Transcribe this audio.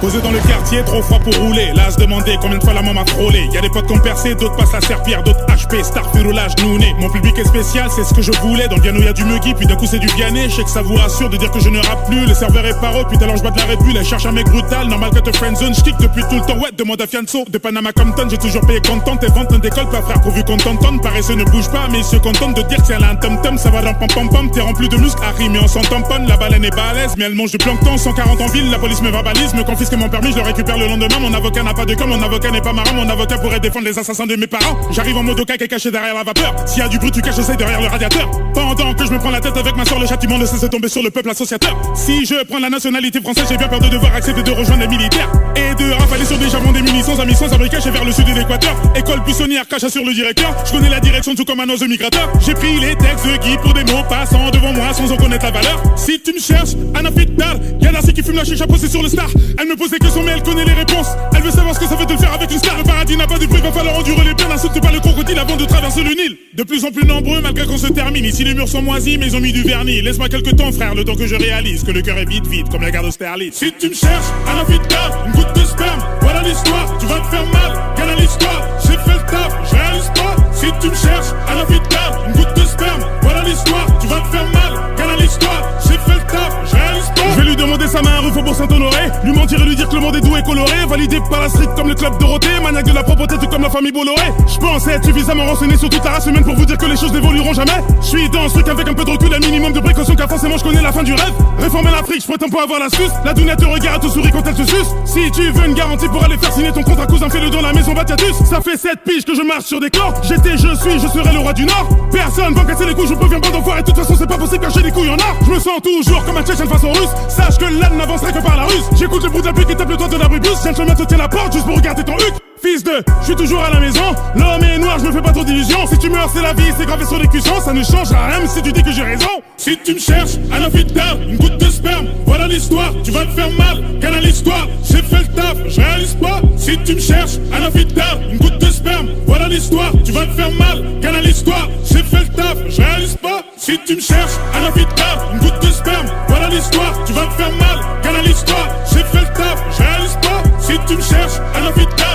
Posé dans le quartier, trop froid pour rouler. Là, à se demander combien de fois la maman m'a frôlé. Y'a des potes qui ont percé, d'autres passent la serpillère, d'autres HP, star, roulage, nouné. Mon public est spécial, c'est ce que je voulais. Dans le piano, y'a du Muggy, puis d'un coup c'est du Vianney. Je sais que ça vous rassure de dire que je ne rappe plus. Le serveur est paro, puis alors je bats de la répule. Elle cherche un mec brutal, normal que te friendzone. J'kick depuis tout le temps, ouais, demande à Fianso. De Panama Compton, j'ai toujours payé content. Tes ventes ne décollent pas, frère, pourvu qu'on t'entende. Paresseux ne bouge pas, mais il se contente de dire que c'est un tom-tom. Ça va dans pam-pam-pam, t'es rempli de muscles, Harry, mais on s'en tamponne. La baleine est balèze, mais elle mange du plancton. 140 en ville, la police me verbalise, me confisque mon permis, je le récupère le lendemain. Mon avocat n'a pas de com, mon avocat n'est pas marrant. Mon avocat pourrait défendre les assassins de mes parents. J'arrive en mode caca caché derrière la vapeur. S'il y a du bruit, tu caches, j'essaie derrière le radiateur. Pendant que je me prends la tête avec ma soeur, le châtiment ne cesse de tomber sur le peuple associateur. Si je prends la nationalité française, j'ai bien peur de devoir accepter de rejoindre les militaires et de rafaler sur des javons des munitions à mission fabriquées vers le sud de l'équateur. École buissonnière, cache sur le directeur. Je connais la direction tout comme un oiseau migrateur. J'ai pris les textes de Guy pour des mots passant devant moi sans en connaître la valeur. Si tu me cherches, Anna Fitdal, y'a Darcy qui fume la chicha posée sur le star. Elle me pose des questions mais elle connaît les réponses. Elle veut savoir ce que ça fait de le faire avec une star. Le paradis n'a pas de prix, va falloir endurer les peines. Insulte pas le crocodile avant de traverser le Nil. De plus en plus nombreux malgré qu'on se termine. Ici les murs sont moisis mais ils ont mis du vernis. Laisse-moi quelques temps frère, le temps que je réalise que le cœur est vide comme la gare d'Austerlitz. Si tu me cherches, Anna Fitdal, une goutte de sperme, voilà l'histoire. Tu vas te faire mal, canal l'histoire. J'ai fait le taf, je réalise pas. Si tu me cherches, Anna Fitdal, une goutte de sperme, voilà l'histoire. Tu vas te faire mal, canal l'histoire. J'ai fait le taf, je réalise pas. Je vais lui demander sa main rue Faubourg Saint-Honoré. Lui mentir et lui dire que le monde est doux et coloré. Validé par la street comme le club Dorothée. Maniaque de la propreté tout comme la famille Bolloré. Je pense être suffisamment renseigné sur toute la race humaine pour vous dire que les choses n'évolueront jamais. Je suis dans ce truc avec un peu de recul, un minimum de précaution car forcément je connais la fin du rêve. Réformer l'Afrique, je prétends pas avoir l'astuce. La Douna te regarde, te sourit quand elle te suce. Si tu veux une garantie pour aller faire signer ton contrat, cousin, fais-le dans la maison Batiatus. Ça fait 7 piges que je marche sur des corps. J'étais, je suis, je serai le roi du Nord. Personne va me casser les couilles, je préviens pas d'enfoiré. De toute façon c'est pas possible car j'ai des couilles en or. Je me sens toujours comme un Tchétchène face aux Russes. Sache que l'âne n'avancerait que par la ruse. J'écoute le bruit de la pluie qui tape le toit de l'abribus. Gentleman te tient la porte juste pour regarder ton huc. Fils de, je suis toujours à la maison. L'homme est noir, je me fais pas trop d'illusions. Si tu meurs, c'est la vie, c'est gravé sur les cuissons. Ça ne changera rien, même si tu dis que j'ai raison. Si tu me cherches, Anna Fitdal, une goutte de sperme, voilà l'histoire. Tu vas te faire mal, canal l'histoire. J'ai fait le taf, je réalise pas. Si tu me cherches, Anna Fitdal, une goutte de sperme, voilà l'histoire. Tu vas te faire mal, canal l'histoire. J'ai fait le taf, je réalise pas. Si tu me cherches, Anna Fitdal, une goutte de sperme, voilà l'histoire. Tu vas te faire mal, canal l'histoire. J'ai fait le taf, je réalise pas. Si tu me cherches, Anna Fitdal.